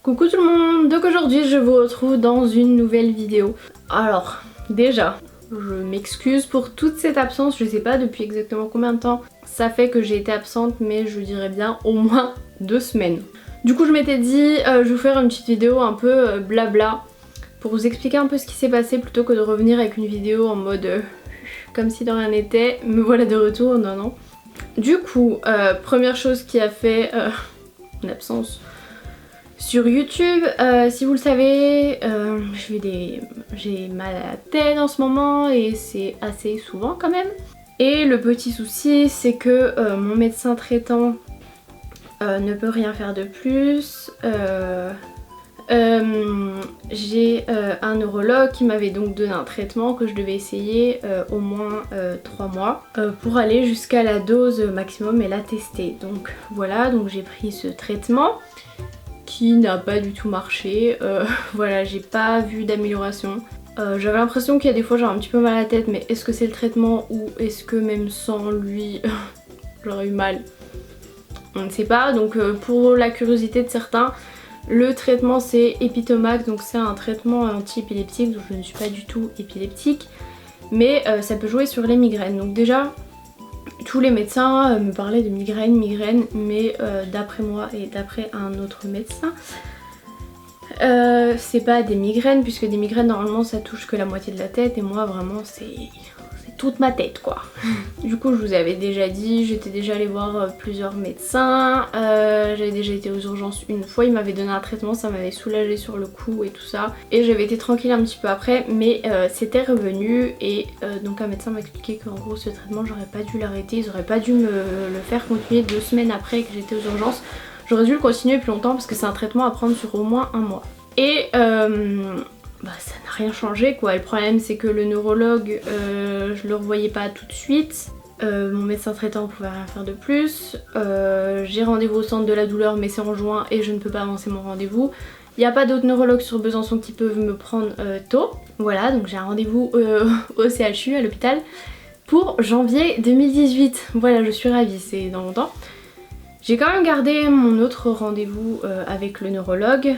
Coucou tout le monde, donc aujourd'hui je vous retrouve dans une nouvelle vidéo. Alors déjà, je m'excuse pour toute cette absence, je sais pas depuis exactement combien de temps ça fait que j'ai été absente, mais je dirais bien au moins 2 semaines. Du coup je m'étais dit je vais vous faire une petite vidéo un peu blabla pour vous expliquer un peu ce qui s'est passé plutôt que de revenir avec une vidéo en mode comme si de rien n'était. Me voilà de retour, non. Du coup, première chose qui a fait une absence sur YouTube, si vous le savez, j'ai mal à la tête en ce moment et c'est assez souvent quand même. Et le petit souci c'est que mon médecin traitant ne peut rien faire de plus. J'ai un neurologue qui m'avait donc donné un traitement que je devais essayer au moins 3 mois pour aller jusqu'à la dose maximum et la tester. Donc voilà, donc j'ai pris ce traitement qui n'a pas du tout marché. Voilà, j'ai pas vu d'amélioration. J'avais l'impression qu'il y a des fois j'avais un petit peu mal à la tête, mais est-ce que c'est le traitement ou est-ce que même sans lui j'aurais eu mal? On ne sait pas. Donc pour la curiosité de certains, le traitement c'est Epitomax, donc c'est un traitement anti-épileptique, donc je ne suis pas du tout épileptique, mais ça peut jouer sur les migraines. Donc déjà, tous les médecins me parlaient de migraines, mais d'après moi et d'après un autre médecin, c'est pas des migraines, puisque des migraines normalement ça touche que la moitié de la tête, et moi vraiment c'est toute ma tête quoi. Du coup je vous avais déjà dit, j'étais déjà allée voir plusieurs médecins, j'avais déjà été aux urgences une fois, ils m'avaient donné un traitement, ça m'avait soulagé sur le coup et tout ça, et j'avais été tranquille un petit peu après, mais c'était revenu, et donc un médecin m'a expliqué qu'en gros ce traitement j'aurais pas dû l'arrêter, ils auraient pas dû me le faire continuer 2 semaines après que j'étais aux urgences, j'aurais dû le continuer plus longtemps parce que c'est un traitement à prendre sur au moins 1 mois. Et ça n'a rien changé quoi. Le problème c'est que le neurologue, je le revoyais pas tout de suite. Mon médecin traitant pouvait rien faire de plus. J'ai rendez-vous au centre de la douleur mais c'est en juin et je ne peux pas avancer mon rendez-vous. Il n'y a pas d'autres neurologues sur Besançon qui peuvent me prendre tôt. Voilà, donc j'ai un rendez-vous au CHU, à l'hôpital, pour janvier 2018. Voilà, je suis ravie, c'est dans longtemps. J'ai quand même gardé mon autre rendez-vous avec le neurologue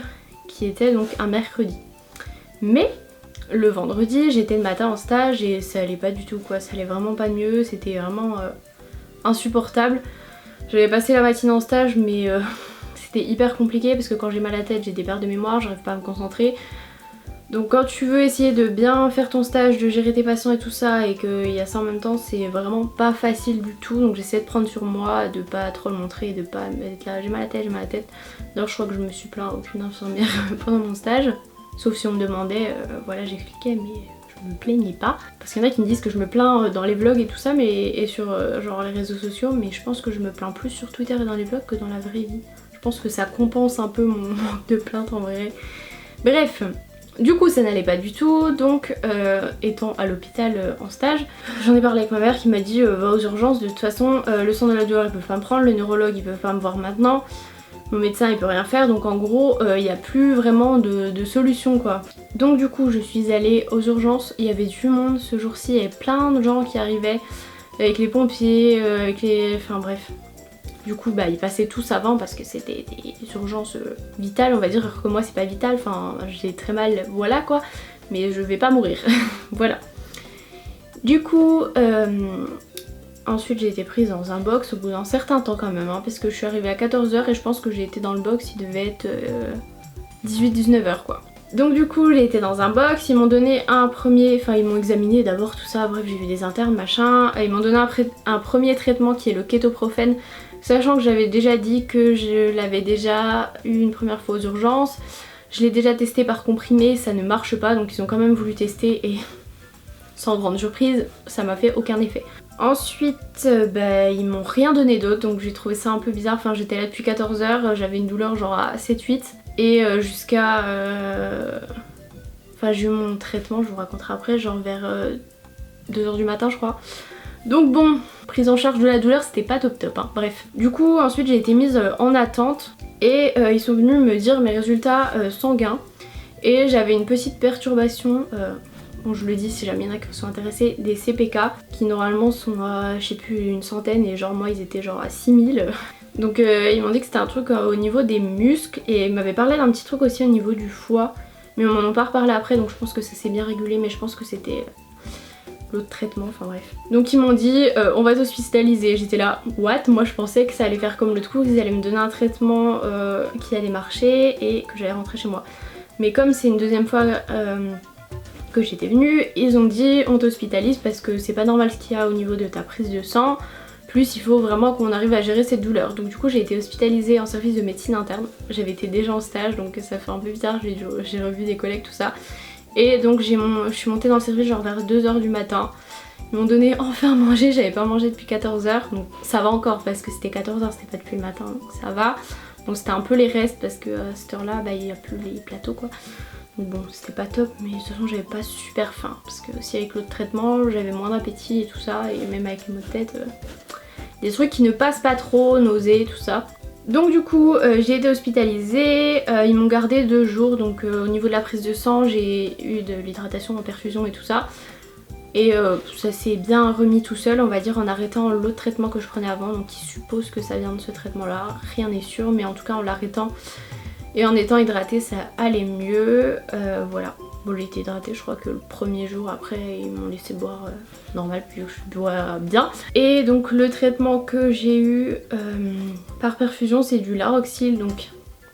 qui était donc un mercredi. Mais le vendredi j'étais le matin en stage et ça allait pas du tout quoi, ça allait vraiment pas mieux, c'était vraiment insupportable. J'avais passé la matinée en stage mais c'était hyper compliqué parce que quand j'ai mal à la tête j'ai des pertes de mémoire, j'arrive pas à me concentrer. Donc quand tu veux essayer de bien faire ton stage, de gérer tes patients et tout ça, et qu'il y a ça en même temps, c'est vraiment pas facile du tout. Donc j'essaie de prendre sur moi, de pas trop le montrer, de pas être là j'ai mal à la tête, j'ai mal à la tête. D'ailleurs je crois que je me suis plaint à aucune infirmière pendant mon stage. Sauf si on me demandait, voilà j'expliquais mais je me plaignais pas. Parce qu'il y en a qui me disent que je me plains dans les vlogs et tout ça, mais et sur genre les réseaux sociaux, mais je pense que je me plains plus sur Twitter et dans les vlogs que dans la vraie vie. Je pense que ça compense un peu mon manque de plainte en vrai. Bref, du coup ça n'allait pas du tout, donc étant à l'hôpital en stage, j'en ai parlé avec ma mère qui m'a dit va aux urgences, de toute façon le centre de la douleur ils peuvent pas me prendre, le neurologue ils peuvent pas me voir maintenant. Mon médecin il peut rien faire, donc en gros il n'y a plus vraiment de solution quoi. Donc du coup je suis allée aux urgences, il y avait du monde ce jour-ci, il y avait plein de gens qui arrivaient avec les pompiers, avec les... enfin bref. Du coup ils passaient tous avant parce que c'était des urgences vitales, on va dire que moi c'est pas vital, enfin j'ai très mal, voilà quoi, mais je vais pas mourir, voilà. Du coup ensuite j'ai été prise dans un box au bout d'un certain temps quand même, hein, parce que je suis arrivée à 14 h et je pense que j'ai été dans le box, il devait être 18-19 h quoi. Donc du coup j'ai été dans un box, ils m'ont donné un premier, enfin ils m'ont examiné d'abord tout ça, bref j'ai vu des internes machin, ils m'ont donné un premier traitement qui est le kétoprophène, sachant que j'avais déjà dit que je l'avais déjà eu une première fois aux urgences, je l'ai déjà testé par comprimé, ça ne marche pas, donc ils ont quand même voulu tester et sans grande surprise ça m'a fait aucun effet. Ensuite ils m'ont rien donné d'autre, donc j'ai trouvé ça un peu bizarre, enfin j'étais là depuis 14 h, j'avais une douleur genre à 7-8 et jusqu'à... Enfin j'ai eu mon traitement, je vous raconterai après, genre vers 2 h du matin je crois. Donc bon, prise en charge de la douleur c'était pas top top hein. Bref. Du coup ensuite j'ai été mise en attente et ils sont venus me dire mes résultats sanguins et j'avais une petite perturbation bon je le dis si jamais il y en a qui sont intéressés, des CPK qui normalement sont à je sais plus une centaine et genre moi ils étaient genre à 6000. Donc ils m'ont dit que c'était un truc au niveau des muscles et ils m'avaient parlé d'un petit truc aussi au niveau du foie. Mais on m'en a pas reparlé après donc je pense que ça s'est bien régulé mais je pense que c'était l'autre traitement, enfin bref. Donc ils m'ont dit on va t'hospitaliser. J'étais là, what? Moi je pensais que ça allait faire comme l'autre coup, ils allaient me donner un traitement qui allait marcher et que j'allais rentrer chez moi. Mais comme c'est une deuxième fois que j'étais venue, ils ont dit on t'hospitalise parce que c'est pas normal ce qu'il y a au niveau de ta prise de sang. Plus il faut vraiment qu'on arrive à gérer cette douleur. Donc du coup j'ai été hospitalisée en service de médecine interne. J'avais été déjà en stage donc ça fait un peu bizarre, j'ai revu des collègues tout ça. Et donc je suis montée dans le service genre vers 2 h du matin. Ils m'ont donné enfin à manger, j'avais pas mangé depuis 14 h. Donc ça va encore parce que c'était 14 h, c'était pas depuis le matin donc ça va. Donc c'était un peu les restes parce que à cette heure là bah, il n'y a plus les plateaux quoi. Donc bon c'était pas top mais de toute façon j'avais pas super faim. Parce que aussi avec l'autre traitement j'avais moins d'appétit et tout ça. Et même avec les maux de tête, des trucs qui ne passent pas trop, nausées, tout ça. Donc du coup j'ai été hospitalisée, ils m'ont gardé 2 jours donc au niveau de la prise de sang j'ai eu de l'hydratation en perfusion et tout ça. Et ça s'est bien remis tout seul on va dire en arrêtant l'autre traitement que je prenais avant. Donc ils supposent que ça vient de ce traitement là, rien n'est sûr mais en tout cas en l'arrêtant et en étant hydratée ça allait mieux, voilà. Bon j'ai été hydratée je crois que le premier jour après ils m'ont laissé boire normal puis je bois bien. Et donc le traitement que j'ai eu par perfusion c'est du Laroxyl donc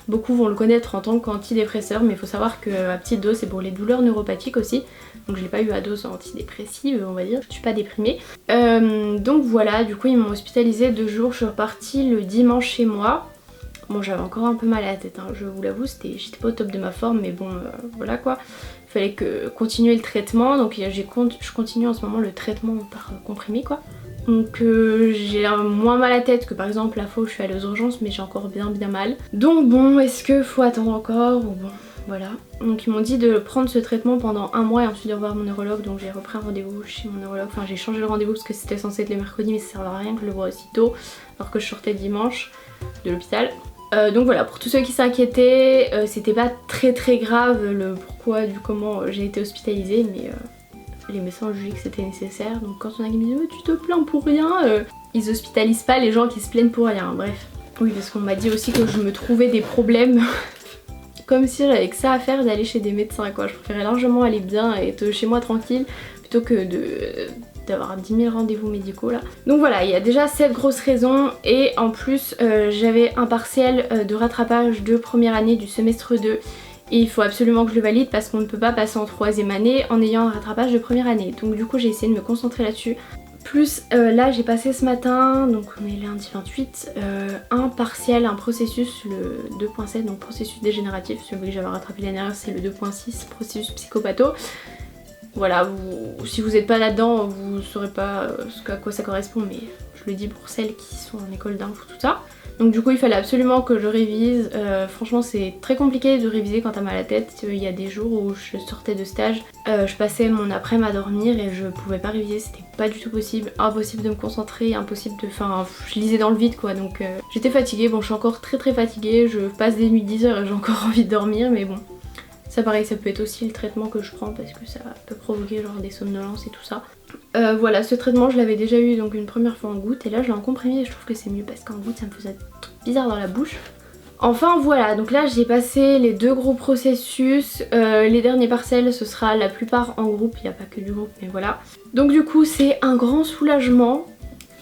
beaucoup vont le connaître en tant qu'antidépresseur mais il faut savoir qu'à petite dose c'est pour les douleurs neuropathiques aussi. Donc je l'ai pas eu à dose antidépressive on va dire, je suis pas déprimée. Donc voilà du coup ils m'ont hospitalisée 2 jours, je suis repartie le dimanche chez moi. Bon j'avais encore un peu mal à la tête hein, je vous l'avoue, j'étais pas au top de ma forme mais bon voilà quoi. Il fallait continuer le traitement donc je continue en ce moment le traitement par comprimé quoi. Donc j'ai moins mal à la tête que par exemple la fois où je suis allée aux urgences mais j'ai encore bien mal. Donc bon est-ce que faut attendre encore ou bon voilà. Donc ils m'ont dit de prendre ce traitement pendant 1 mois et ensuite de revoir mon neurologue donc j'ai repris un rendez-vous chez mon neurologue. Enfin j'ai changé le rendez-vous parce que c'était censé être le mercredi mais ça servait à rien que je le voie aussitôt alors que je sortais dimanche de l'hôpital. Donc voilà, pour tous ceux qui s'inquiétaient, c'était pas très grave le pourquoi du comment j'ai été hospitalisée mais les médecins ont jugé que c'était nécessaire. Donc quand on a qui me dit oh, tu te plains pour rien, ils hospitalisent pas les gens qui se plaignent pour rien, bref. Oui parce qu'on m'a dit aussi que je me trouvais des problèmes comme si j'avais que ça à faire d'aller chez des médecins quoi. Je préférais largement aller bien et être chez moi tranquille plutôt que d'avoir 10 000 rendez-vous médicaux là. Donc voilà, il y a déjà cette grosse raison et en plus j'avais un partiel de rattrapage de première année du semestre 2 et il faut absolument que je le valide parce qu'on ne peut pas passer en 3e année en ayant un rattrapage de première année. Donc du coup j'ai essayé de me concentrer là-dessus. Plus là j'ai passé ce matin, donc on est lundi 28, un partiel, un processus, le 2.7, donc processus dégénératif, celui que j'avais rattrapé l'année dernière c'est le 2.6, processus psychopatho. Voilà, si vous n'êtes pas là-dedans, vous saurez pas à quoi ça correspond, mais je le dis pour celles qui sont en école d'info, tout ça. Donc du coup il fallait absolument que je révise, franchement c'est très compliqué de réviser quand t'as mal à la tête. Il y a des jours où je sortais de stage, je passais mon après-midi à dormir et je pouvais pas réviser, c'était pas du tout possible, impossible de me concentrer, impossible de... Enfin je lisais dans le vide quoi donc j'étais fatiguée, bon je suis encore très fatiguée, je passe des nuits de 10 h et j'ai encore envie de dormir mais bon. Ça pareil ça peut être aussi le traitement que je prends parce que ça peut provoquer genre des somnolences et tout ça. Voilà ce traitement je l'avais déjà eu donc une première fois en goutte et là je l'ai en comprimé et je trouve que c'est mieux parce qu'en goutte ça me faisait bizarre dans la bouche. Enfin voilà donc là j'ai passé les 2 gros processus, les derniers partiels ce sera la plupart en groupe, il n'y a pas que du groupe mais voilà. Donc du coup c'est un grand soulagement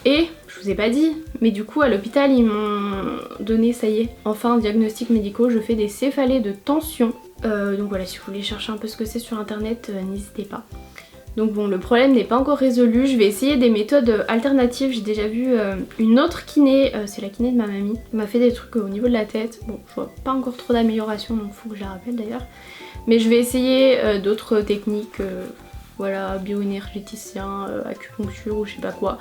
et je vous ai pas dit mais du coup à l'hôpital ils m'ont donné ça y est enfin un diagnostic médical, je fais des céphalées de tension. Donc voilà si vous voulez chercher un peu ce que c'est sur internet n'hésitez pas. Donc bon le problème n'est pas encore résolu, je vais essayer des méthodes alternatives. J'ai déjà vu une autre kiné, c'est la kiné de ma mamie, elle m'a fait des trucs au niveau de la tête. Bon je vois pas encore trop d'amélioration donc faut que je la rappelle d'ailleurs. Mais je vais essayer d'autres techniques, voilà bioénergéticien, acupuncture ou je sais pas quoi.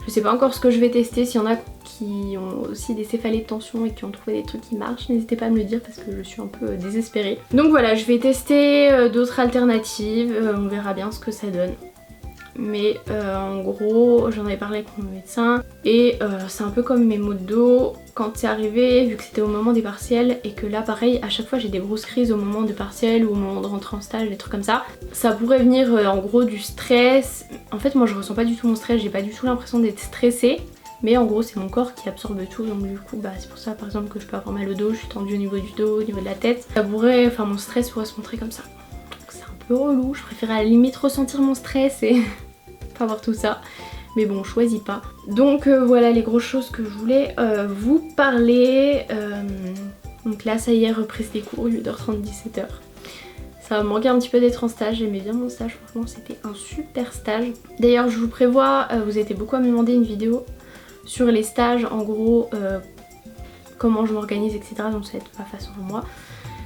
Je sais pas encore ce que je vais tester, s'il y en a qui ont aussi des céphalées de tension et qui ont trouvé des trucs qui marchent, n'hésitez pas à me le dire parce que je suis un peu désespérée. Donc voilà, je vais tester d'autres alternatives, on verra bien ce que ça donne. mais en gros j'en avais parlé avec mon médecin et c'est un peu comme mes maux de dos quand c'est arrivé, vu que c'était au moment des partiels et que là pareil à chaque fois j'ai des grosses crises au moment de partiels ou au moment de rentrer en stage, des trucs comme ça. Ça pourrait venir en gros du stress. En fait moi je ressens pas du tout mon stress, j'ai pas du tout l'impression d'être stressée. Mais en gros c'est mon corps qui absorbe tout, donc du coup bah c'est pour ça par exemple que je peux avoir mal au dos, je suis tendue au niveau du dos, au niveau de la tête. Ça pourrait, enfin mon stress pourrait se montrer comme ça. Donc c'est un peu relou, je préfère à la limite ressentir mon stress et pas avoir tout ça. Mais bon, je choisis pas. Donc voilà les grosses choses que je voulais vous parler. Donc là ça y est, reprise des cours, 8h30, 17h. Ça me manquait un petit peu d'être en stage, j'aimais bien mon stage, franchement c'était un super stage. D'ailleurs je vous prévois, vous étiez beaucoup à me demander une vidéo sur les stages, en gros comment je m'organise, etc. Donc ça va être ma façon à moi.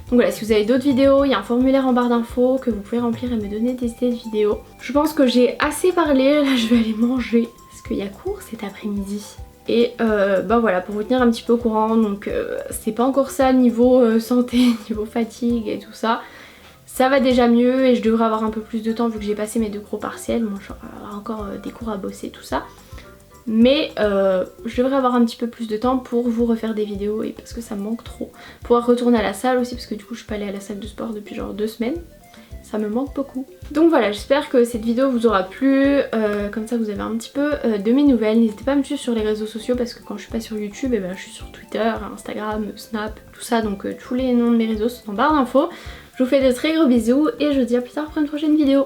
Donc voilà, si vous avez d'autres vidéos, il y a un formulaire en barre d'infos que vous pouvez remplir et me donner des idées de vidéos. Je pense que j'ai assez parlé, là je vais aller manger parce qu'il y a cours cet après-midi. Et bah voilà, pour vous tenir un petit peu au courant, donc c'est pas encore ça niveau santé, niveau fatigue et tout ça. Ça va déjà mieux et je devrais avoir un peu plus de temps vu que j'ai passé mes 2 gros partiels. Moi j'aurai encore des cours à bosser, tout ça. Mais je devrais avoir un petit peu plus de temps pour vous refaire des vidéos et parce que ça me manque trop. Pouvoir retourner à la salle aussi parce que du coup je suis pas allée à la salle de sport depuis genre 2 semaines. Ça me manque beaucoup. Donc voilà, j'espère que cette vidéo vous aura plu. Comme ça vous avez un petit peu de mes nouvelles. N'hésitez pas à me suivre sur les réseaux sociaux parce que quand je suis pas sur YouTube, je suis sur Twitter, Instagram, Snap, tout ça. Donc tous les noms de mes réseaux sont en barre d'infos. Je vous fais de très gros bisous et je vous dis à plus tard pour une prochaine vidéo.